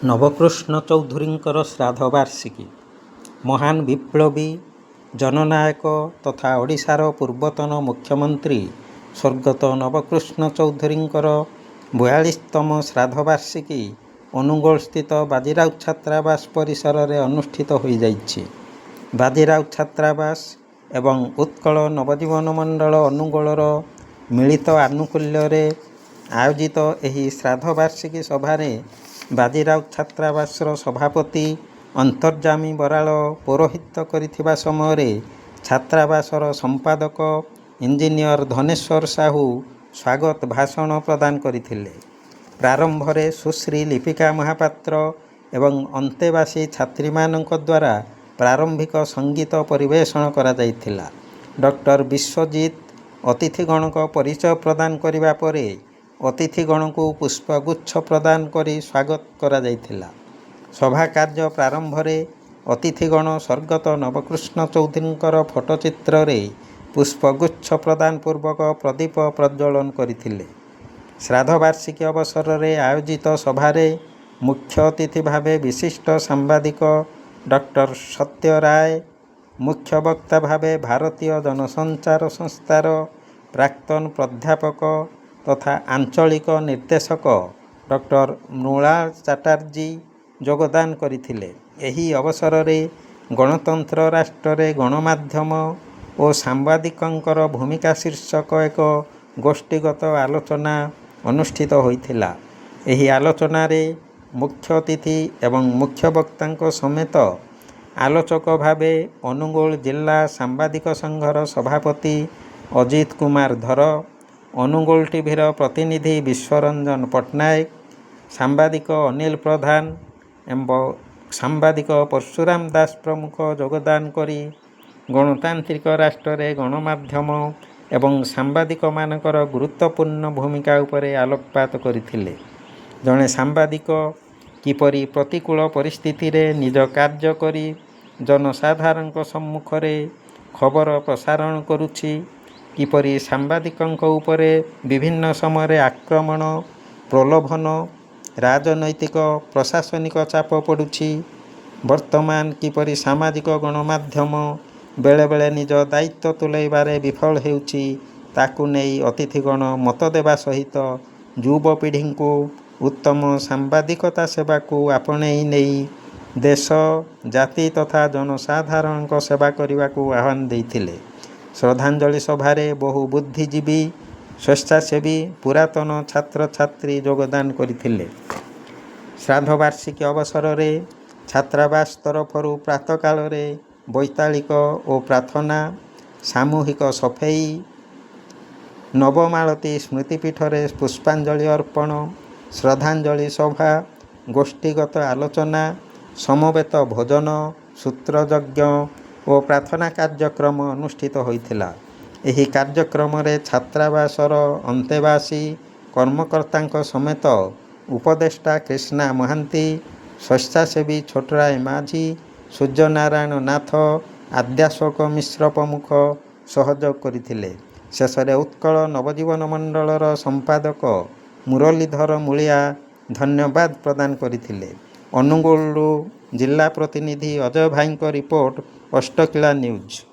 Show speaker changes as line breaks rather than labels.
ନବକୃଷ୍ଣ ଚୌଧୁରୀଙ୍କର ଶ୍ରାଦ୍ଧ ବାର୍ଷିକୀ। ମହାନ ବିପ୍ଳବୀ, ଜନନାୟକ ତଥା ଓଡ଼ିଶାର ପୂର୍ବତନ ମୁଖ୍ୟମନ୍ତ୍ରୀ ସ୍ୱର୍ଗତ ନବକୃଷ୍ଣ ଚୌଧୁରୀଙ୍କର 42ତମ ଶ୍ରାଦ୍ଧ ବାର୍ଷିକୀ ଅନୁଗୋଳସ୍ଥିତ ବାଜିରାଉତ ଛାତ୍ରାବାସ ପରିସରରେ ଅନୁଷ୍ଠିତ ହୋଇଯାଇଛି। ବାଜିରାଉତ ଛାତ୍ରାବାସ ଏବଂ ଉତ୍କଳ ନବଜୀବନ ମଣ୍ଡଳ ଅନୁଗୋଳର ମିଳିତ ଆନୁକୂଲ୍ୟରେ ଆୟୋଜିତ ଏହି ଶ୍ରାଦ୍ଧ ବାର୍ଷିକୀ ସଭାରେ ବାଜିରାଉତ ଛାତ୍ରାବାସର ସଭାପତି ଅନ୍ତର୍ଯ୍ୟାମୀ ବରାଳ ପୌରୋହିତ୍ୟ କରିଥିବା ସମୟରେ ଛାତ୍ରାବାସର ସମ୍ପାଦକ ଇଞ୍ଜିନିୟର ଧନେଶ୍ୱର ସାହୁ ସ୍ୱାଗତ ଭାଷଣ ପ୍ରଦାନ କରିଥିଲେ। ପ୍ରାରମ୍ଭରେ ସୁଶ୍ରୀ ଲିପିକା ମହାପାତ୍ର ଏବଂ ଅନ୍ତେବାସୀ ଛାତ୍ରୀମାନଙ୍କ ଦ୍ୱାରା ପ୍ରାରମ୍ଭିକ ସଙ୍ଗୀତ ପରିବେଷଣ କରାଯାଇଥିଲା। ଡକ୍ଟର ବିଶ୍ୱଜିତ ଅତିଥିଗଣଙ୍କ ପରିଚୟ ପ୍ରଦାନ କରିବା ପରେ ଅତିଥିଗଣଙ୍କୁ ପୁଷ୍ପଗୁଚ୍ଛ ପ୍ରଦାନ କରି ସ୍ୱାଗତ କରାଯାଇଥିଲା। ସଭା କାର୍ଯ୍ୟ ପ୍ରାରମ୍ଭରେ ଅତିଥିଗଣ ସ୍ୱର୍ଗତ ନବକୃଷ୍ଣ ଚୌଧୁରୀଙ୍କର ଫଟୋଚିତ୍ରରେ ପୁଷ୍ପଗୁଚ୍ଛ ପ୍ରଦାନ ପୂର୍ବକ ପ୍ରଦୀପ ପ୍ରଜ୍ୱଳନ କରିଥିଲେ। ଶ୍ରାଦ୍ଧ ବାର୍ଷିକୀ ଅବସରରେ ଆୟୋଜିତ ସଭାରେ ମୁଖ୍ୟ ଅତିଥି ଭାବେ ବିଶିଷ୍ଟ ସାମ୍ବାଦିକ ଡକ୍ଟର ସତ୍ୟ ରାୟ, ମୁଖ୍ୟ ବକ୍ତା ଭାବେ ଭାରତୀୟ ଜନସଞ୍ଚାର ସଂସ୍ଥାର ପ୍ରାକ୍ତନ ପ୍ରାଧ୍ୟାପକ ତଥା ଆଞ୍ଚଳିକ ନିର୍ଦ୍ଦେଶକ ଡକ୍ଟର ମୃଣାଳ ଚାଟାର୍ଜୀ ଯୋଗଦାନ କରିଥିଲେ। ଏହି ଅବସରରେ ଗଣତନ୍ତ୍ର ରାଷ୍ଟ୍ରରେ ଗଣମାଧ୍ୟମ ଓ ସାମ୍ବାଦିକଙ୍କର ଭୂମିକା ଶୀର୍ଷକ ଏକ ଗୋଷ୍ଠୀଗତ ଆଲୋଚନା ଅନୁଷ୍ଠିତ ହୋଇଥିଲା। ଏହି ଆଲୋଚନାରେ ମୁଖ୍ୟ ଅତିଥି ଏବଂ ମୁଖ୍ୟ ବକ୍ତାଙ୍କ ସମେତ ଆଲୋଚକ ଭାବେ ଅନୁଗୋଳ ଜିଲ୍ଲା ସାମ୍ବାଦିକ ସଂଘର ସଭାପତି ଅଜିତ କୁମାର ଧର, ଅନୁଗୋଳ ଟିଭିର ପ୍ରତିନିଧି ବିଶ୍ୱରଞ୍ଜନ ପଟ୍ଟନାୟକ, ସାମ୍ବାଦିକ ଅନିଲ ପ୍ରଧାନ ଏବଂ ସାମ୍ବାଦିକ ପରଶୁରାମ ଦାସ ପ୍ରମୁଖ ଯୋଗଦାନ କରି ଗଣତାନ୍ତ୍ରିକ ରାଷ୍ଟ୍ରରେ ଗଣମାଧ୍ୟମ ଏବଂ ସାମ୍ବାଦିକମାନଙ୍କର ଗୁରୁତ୍ୱପୂର୍ଣ୍ଣ ଭୂମିକା ଉପରେ ଆଲୋକପାତ କରିଥିଲେ। ଜଣେ ସାମ୍ବାଦିକ କିପରି ପ୍ରତିକୂଳ ପରିସ୍ଥିତିରେ ନିଜ କାର୍ଯ୍ୟ କରି ଜନସାଧାରଣଙ୍କ ସମ୍ମୁଖରେ ଖବର ପ୍ରସାରଣ କରୁଛି, କିପରି ସାମ୍ବାଦିକଙ୍କ ଉପରେ ବିଭିନ୍ନ ସମୟରେ ଆକ୍ରମଣ, ପ୍ରଲୋଭନ, ରାଜନୈତିକ ପ୍ରଶାସନିକ ଚାପ ପଡ଼ୁଛି, ବର୍ତ୍ତମାନ କିପରି ସାମାଜିକ ଗଣମାଧ୍ୟମ ବେଳେବେଳେ ନିଜ ଦାୟିତ୍ୱ ତୁଲାଇବାରେ ବିଫଳ ହେଉଛି, ତାକୁ ନେଇ ଅତିଥିଗଣ ମତ ଦେବା ସହିତ ଯୁବପିଢ଼ିଙ୍କୁ ଉତ୍ତମ ସାମ୍ବାଦିକତା ସେବାକୁ ଆପଣେଇ ନେଇ ଦେଶ, ଜାତି ତଥା ଜନସାଧାରଣଙ୍କ ସେବା କରିବାକୁ ଆହ୍ୱାନ ଦେଇଥିଲେ। ଶ୍ରଦ୍ଧାଞ୍ଜଳି ସଭାରେ ବହୁ ବୁଦ୍ଧିଜୀବୀ, ସ୍ୱେଚ୍ଛାସେବୀ, ପୁରାତନ ଛାତ୍ରଛାତ୍ରୀ ଯୋଗଦାନ କରିଥିଲେ। ଶ୍ରାଦ୍ଧ ବାର୍ଷିକୀ ଅବସରରେ ଛାତ୍ରାବାସ ତରଫରୁ ପ୍ରାତଃକାଳରେ ବୈତାଳିକ ଓ ପ୍ରାର୍ଥନା, ସାମୂହିକ ସଫେଇ, ନବମାଳତୀ ସ୍ମୃତିପୀଠରେ ପୁଷ୍ପାଞ୍ଜଳି ଅର୍ପଣ, ଶ୍ରଦ୍ଧାଞ୍ଜଳି ସଭା, ଗୋଷ୍ଠୀଗତ ଆଲୋଚନା, ସମବେତ ଭୋଜନ, ସୂତ୍ରଯଜ୍ଞ ଓ ପ୍ରାର୍ଥନା କାର୍ଯ୍ୟକ୍ରମ ଅନୁଷ୍ଠିତ ହୋଇଥିଲା। ଏହି କାର୍ଯ୍ୟକ୍ରମରେ ଛାତ୍ରାବାସର ଅନ୍ତେବାସୀ କର୍ମକର୍ତ୍ତାଙ୍କ ସମେତ ଉପଦେଷ୍ଟା କ୍ରିଷ୍ଣା ମହାନ୍ତି, ସ୍ୱେଚ୍ଛାସେବୀ ଛୋଟରାୟ ମାଝୀ, ସୂର୍ଯ୍ୟନାରାୟଣ ନାଥ, ଆଦ୍ୟାଶୋକ ମିଶ୍ର ପ୍ରମୁଖ ସହଯୋଗ କରିଥିଲେ। ଶେଷରେ ଉତ୍କଳ ନବଜୀବନ ମଣ୍ଡଳର ସମ୍ପାଦକ ମୁରଲୀଧର ମୂଳିଆ ଧନ୍ୟବାଦ ପ୍ରଦାନ କରିଥିଲେ। ଅନୁଗୋଳରୁ ଜିଲ୍ଲା ପ୍ରତିନିଧି ଅଜୟ ଭାଇଙ୍କ ରିପୋର୍ଟ, ଅଷ୍ଟକିଲା ନ୍ୟୁଜ୍।